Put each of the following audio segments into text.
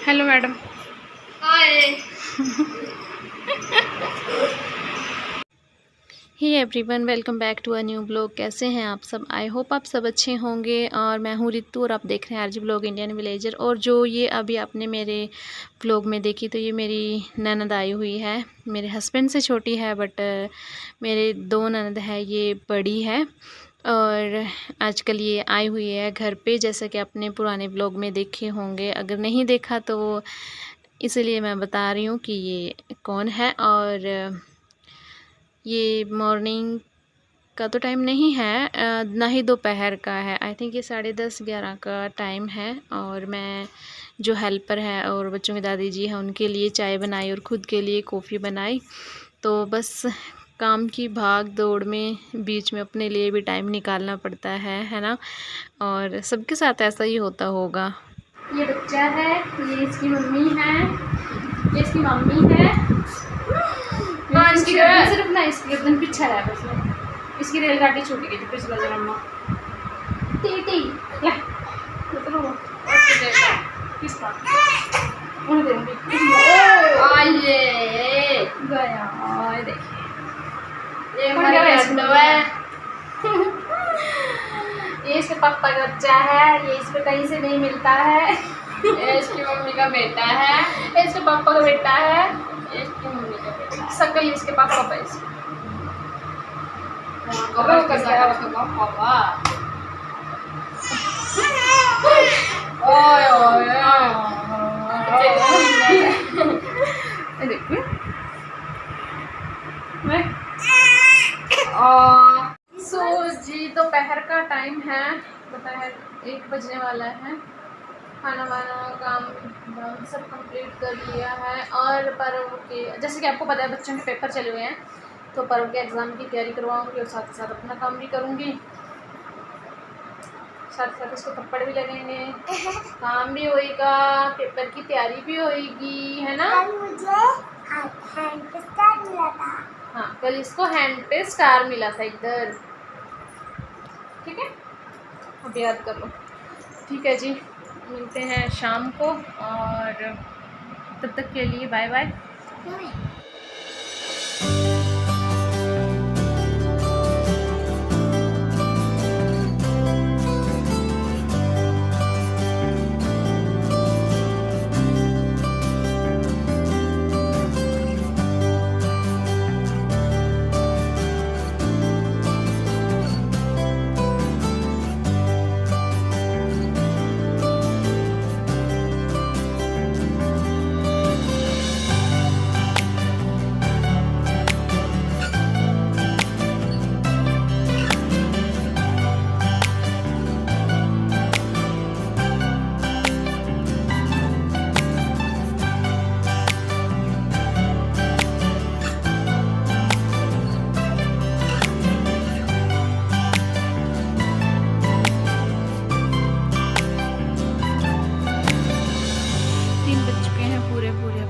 Hello madam. Hi. Hi everyone, welcome back to a new blog. कैसे हैं आप सब? आई होप आप सब अच्छे होंगे। और मैं हूँ रितु और आप देख रहे हैं आरजी ब्लॉग इंडियन विलेजर। और जो ये अभी आपने मेरे ब्लॉग में देखी, तो ये मेरी ननद आई हुई है। मेरे हस्बैंड से छोटी है, बट मेरे दो ननद है, ये बड़ी है। और आजकल ये आई हुई है घर पे, जैसा कि आपने पुराने ब्लॉग में देखे होंगे। अगर नहीं देखा तो इसलिए मैं बता रही हूँ कि ये कौन है। और ये मॉर्निंग का तो टाइम नहीं है, ना ही दोपहर का है। आई थिंक ये 10:30-11 का टाइम है। और मैं जो हेल्पर है और बच्चों की दादी जी हैं, उनके लिए चाय बनाई और ख़ुद के लिए कॉफ़ी बनाई। तो बस काम की भाग दौड़ में बीच में अपने लिए भी टाइम निकालना पड़ता है ना। और सबके साथ ऐसा ही होता होगा। ये बच्चा है, ये इसकी मम्मी है, ये इसकी मम्मी है। हाँ, इसकी गर्दन सिर्फ ना, इसकी गर्दन पीछे है बस में। इसकी रेलगाड़ी छूट गई थी पिछला जन्म में। टी ले किसका उन्हें देंगे आइए गया। देखिए ये हमारा लड्डू है। ये इसके पापा का बच्चा है, ये इस पे कहीं से नहीं मिलता है। ये इसकी मम्मी का बेटा है, ये इसके पापा का बेटा है, ये इसकी मम्मी का बेटा है। सकल इसके पापा का इसके देखिए सो जी, दोपहर का टाइम है, दोपहर 1 बजने वाला है। खाना वाना काम सब कंप्लीट कर लिया है। और पर्व के, जैसे कि आपको पता है, बच्चों के पेपर चले हुए हैं, तो पर्व के एग्ज़ाम की तैयारी करवाऊंगी और साथ ही साथ अपना काम भी करूंगी। साथ ही साथ इसको थप्पड़ भी लगेंगे, काम भी होएगा, पेपर की तैयारी भी होएगी, है ना। मुझे हैंड पे स्टार मिला था। हाँ, कल इसको हैंड पे स्टार मिला था इधर। ठीक है, अब याद कर लो। ठीक है जी, मिलते हैं शाम को, और तब तक के लिए बाय बाय।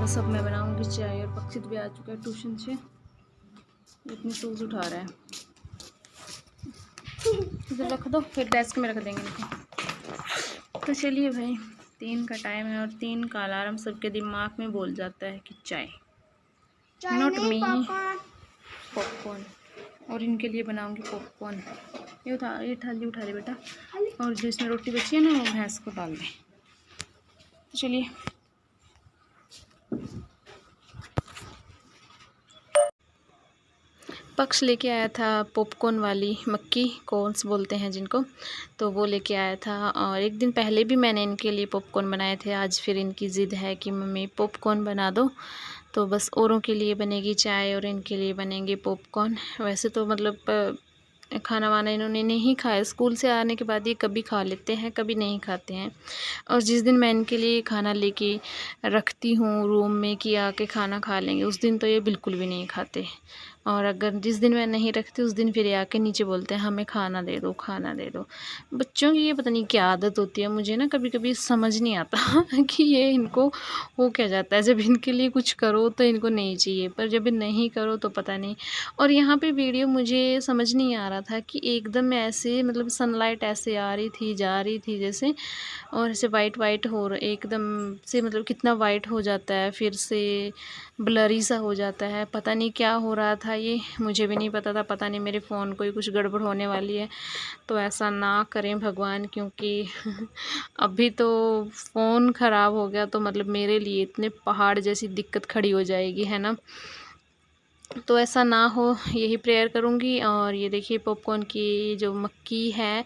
बस अब मैं बनाऊंगी चाय। और पक्षित भी आ चुका है ट्यूशन से, इतनी सूज उठा रहा है। इधर रख दो, फिर डेस्क में रख देंगे इनको। तो चलिए भाई, 3 का टाइम है और 3 का अलार्म सबके दिमाग में बोल जाता है कि चाय। Not me, popcorn. और इनके लिए बनाऊंगी पॉपकॉर्न। ये थाली उठा ले बेटा, और जो इसमें रोटी बची है ना, वो भैंस को डाल दें। तो चलिए, पक्ष लेके आया था पॉपकॉर्न वाली मक्की कॉर्न्स बोलते हैं जिनको, तो वो लेके आया था। और एक दिन पहले भी मैंने इनके लिए पॉपकॉर्न बनाए थे। आज फिर इनकी ज़िद है कि मम्मी पॉपकॉर्न बना दो। तो बस औरों के लिए बनेगी चाय और इनके लिए बनेंगे पॉपकॉर्न। वैसे तो मतलब खाना वाना इन्होंने नहीं खाया, स्कूल से आने के बाद ये कभी खा लेते हैं, कभी नहीं खाते हैं। और जिस दिन मैं इनके लिए खाना लेके रखती हूँ रूम में कि आके खाना खा लेंगे, उस दिन तो ये बिल्कुल भी नहीं खाते। और अगर जिस दिन मैं नहीं रखती उस दिन फिर ये आके नीचे बोलते हैं हमें खाना दे दो, खाना दे दो। बच्चों की ये पता नहीं क्या आदत होती है, मुझे ना कभी-कभी समझ नहीं आता कि ये इनको हो क्या जाता है। जब इनके लिए कुछ करो तो इनको नहीं चाहिए, पर जब नहीं करो तो पता नहीं। और यहाँ पे वीडियो मुझे समझ नहीं आ रहा था कि एकदम ऐसे मतलब सनलाइट ऐसे आ रही थी, जा रही थी जैसे, और ऐसे वाइट हो रहा एकदम से, मतलब कितना वाइट हो जाता है, फिर से ब्लरी सा हो जाता है। पता नहीं क्या हो रहा था, ये मुझे भी नहीं पता था। पता नहीं मेरे फ़ोन को ही कुछ गड़बड़ होने वाली है, तो ऐसा ना करें भगवान, क्योंकि अभी तो फ़ोन ख़राब हो गया तो मतलब मेरे लिए इतने पहाड़ जैसी दिक्कत खड़ी हो जाएगी, है ना। तो ऐसा ना हो यही प्रेयर करूँगी। और ये देखिए पॉपकॉर्न की जो मक्की है,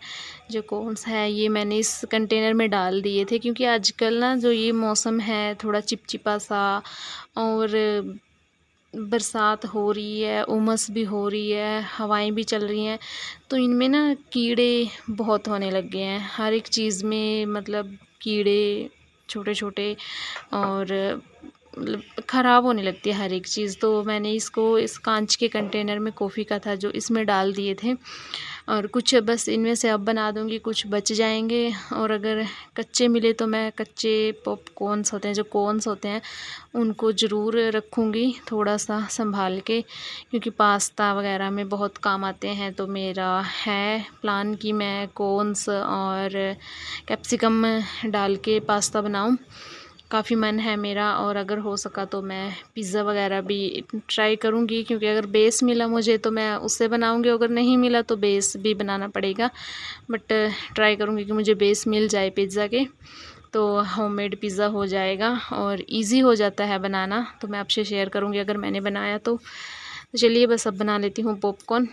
जो कॉर्न्स है, ये मैंने इस कंटेनर में डाल दिए थे, क्योंकि आजकल ना जो ये मौसम है थोड़ा चिपचिपा सा, और बरसात हो रही है, उमस भी हो रही है, हवाएं भी चल रही हैं, तो इनमें ना कीड़े बहुत होने लग गए हैं। हर एक चीज़ में मतलब कीड़े छोटे छोटे, और मतलब ख़राब होने लगती है हर एक चीज़। तो मैंने इसको इस कांच के कंटेनर में कॉफ़ी का था जो, इसमें डाल दिए थे। और कुछ बस इनमें से अब बना दूँगी, कुछ बच जाएंगे। और अगर कच्चे मिले तो मैं कच्चे पॉपकॉर्न्स होते हैं, जो कॉर्न्स होते हैं, उनको ज़रूर रखूँगी थोड़ा सा संभाल के, क्योंकि पास्ता वगैरह में बहुत काम आते हैं। तो मेरा है प्लान कि मैं कॉर्न्स और कैप्सिकम डाल के पास्ता बनाऊँ, काफ़ी मन है मेरा। और अगर हो सका तो मैं पिज़्ज़ा वगैरह भी ट्राई करूँगी, क्योंकि अगर बेस मिला मुझे तो मैं उससे बनाऊँगी, अगर नहीं मिला तो बेस भी बनाना पड़ेगा। बट ट्राई करूँगी कि मुझे बेस मिल जाए पिज़्ज़ा के, तो होममेड पिज़्ज़ा हो जाएगा और इजी हो जाता है बनाना। तो मैं आपसे शेयर करूँगी अगर मैंने बनाया तो। चलिए बस अब बना लेती हूँ पॉपकॉर्न।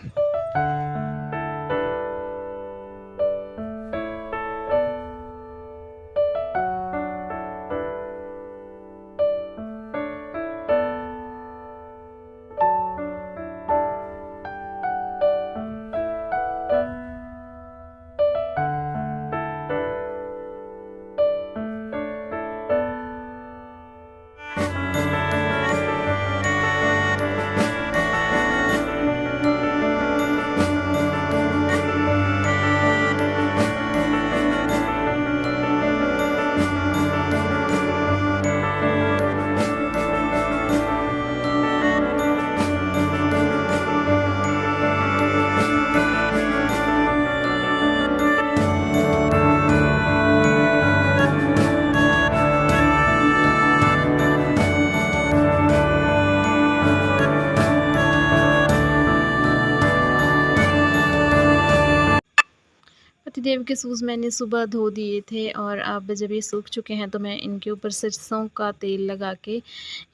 पतिदेव के शूज़ मैंने सुबह धो दिए थे, और अब जब ये सूख चुके हैं तो मैं इनके ऊपर सरसों का तेल लगा के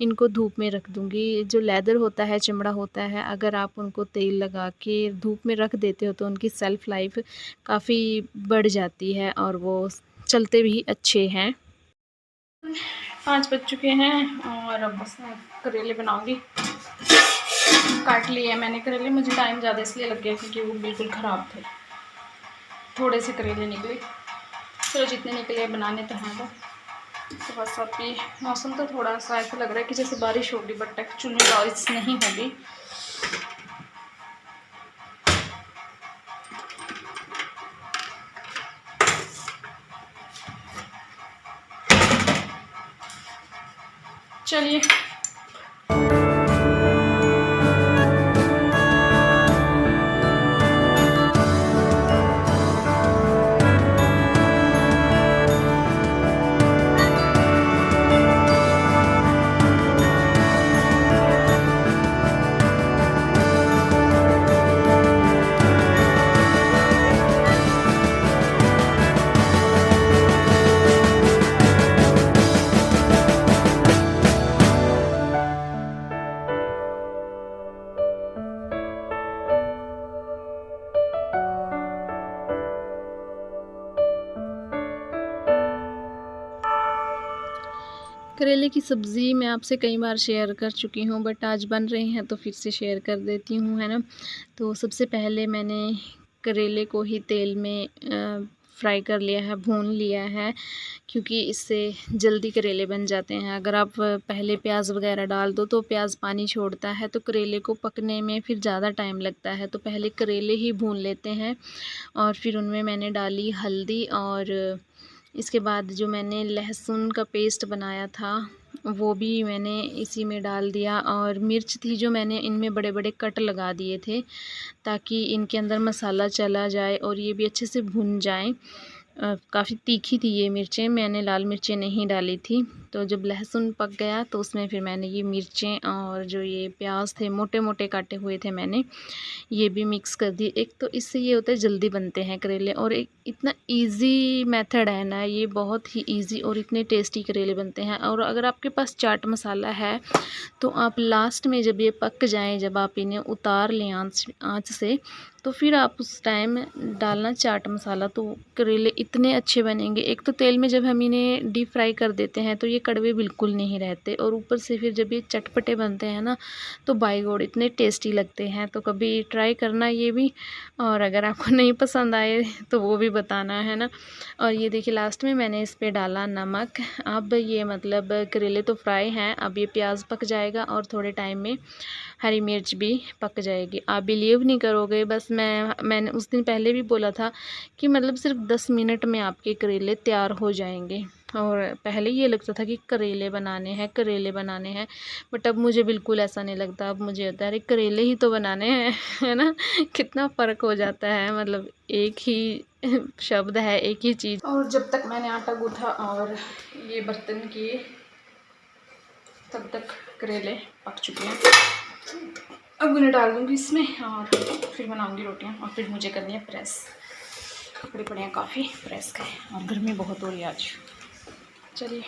इनको धूप में रख दूँगी। जो लेदर होता है, चमड़ा होता है, अगर आप उनको तेल लगा के धूप में रख देते हो तो उनकी सेल्फ़ लाइफ़ काफ़ी बढ़ जाती है और वो चलते भी अच्छे हैं। 5 बज चुके हैं और अब बस मैं करेले बनाऊँगी। काट लिए मैंने करेले, मुझे टाइम ज़्यादा इसलिए लग गया क्योंकि वो बिल्कुल ख़राब थे। थोड़े से करेले निकले, चलो जितने निकले बनाने तो हैं वो। तो बस अभी मौसम तो थोड़ा सा ऐसा लग रहा है कि जैसे बारिश होगी, बट एक्चुअली बारिश नहीं होगी। चलिए करेले की सब्ज़ी मैं आपसे कई बार शेयर कर चुकी हूँ, बट आज बन रहे हैं तो फिर से शेयर कर देती हूँ, है ना। तो सबसे पहले मैंने करेले को ही तेल में फ्राई कर लिया है, भून लिया है, क्योंकि इससे जल्दी करेले बन जाते हैं। अगर आप पहले प्याज वगैरह डाल दो तो प्याज पानी छोड़ता है, तो करेले को पकने में फिर ज़्यादा टाइम लगता है। तो पहले करेले ही भून लेते हैं और फिर उनमें मैंने डाली हल्दी, और इसके बाद जो मैंने लहसुन का पेस्ट बनाया था वो भी मैंने इसी में डाल दिया, और मिर्च थी जो मैंने इनमें बड़े बड़े कट लगा दिए थे ताकि इनके अंदर मसाला चला जाए और ये भी अच्छे से भुन जाएं। काफ़ी तीखी थी ये मिर्चें, मैंने लाल मिर्चें नहीं डाली थी। तो जब लहसुन पक गया तो उसमें फिर मैंने ये मिर्चें और जो ये प्याज थे मोटे मोटे काटे हुए थे मैंने ये भी मिक्स कर दिए। एक तो इससे ये होता है जल्दी बनते हैं करेले, और एक इतना इजी मेथड है ना, ये बहुत ही इजी और इतने टेस्टी करेले बनते हैं। और अगर आपके पास चाट मसाला है तो आप लास्ट में जब ये पक जाएं, जब आप इन्हें उतार लें आँच से, तो फिर आप उस टाइम डालना चाट मसाला, तो करेले इतने अच्छे बनेंगे। एक तो तेल में जब हम इन्हें डीप फ्राई कर देते हैं तो ये कड़वे बिल्कुल नहीं रहते, और ऊपर से फिर जब ये चटपटे बनते हैं ना तो बाय गॉड इतने टेस्टी लगते हैं। तो कभी ट्राई करना ये भी, और अगर आपको नहीं पसंद आए तो वो भी बताना है ना। और ये देखिए लास्ट में मैंने इस पर डाला नमक। अब ये मतलब करेले तो फ्राई हैं, अब ये प्याज पक जाएगा और थोड़े टाइम में हरी मिर्च भी पक जाएगी। आप बिलीव नहीं करोगे, बस मैंने उस दिन पहले भी बोला था कि मतलब सिर्फ 10 मिनट में आपके करेले तैयार हो जाएंगे। और पहले ये लगता था कि करेले बनाने हैं, बट अब मुझे बिल्कुल ऐसा नहीं लगता। अब मुझे होता है अरे करेले ही तो बनाने हैं है ना। कितना फ़र्क हो जाता है, मतलब एक ही शब्द है, एक ही चीज़। और जब तक मैंने आटा गूँथा और ये बर्तन किए तब तक करेले पक चुके हैं। अब उन्हें डाल दूँगी इसमें और फिर बनाऊँगी रोटियाँ, और फिर मुझे करनी है प्रेस। कपड़े पड़े हैं काफ़ी प्रेस का, और गर्मी बहुत हो रही है आज। चलिए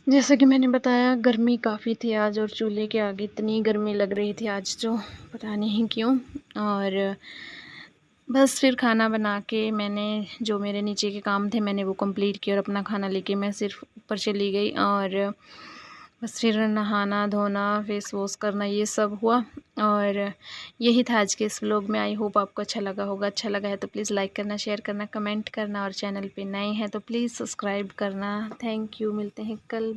जैसा कि मैंने बताया गर्मी काफ़ी थी आज, और चूल्हे के आगे इतनी गर्मी लग रही थी आज तो पता नहीं क्यों। और बस फिर खाना बना के मैंने जो मेरे नीचे के काम थे मैंने वो कंप्लीट किया, और अपना खाना लेके मैं सिर्फ ऊपर चली गई। और बस फिर नहाना धोना फेस वॉश करना ये सब हुआ, और यही था आज के इस व्लॉग में। आई होप आपको अच्छा लगा होगा। अच्छा लगा है तो प्लीज़ लाइक करना, शेयर करना, कमेंट करना, और चैनल पे नए हैं तो प्लीज़ सब्सक्राइब करना। थैंक यू, मिलते हैं कल।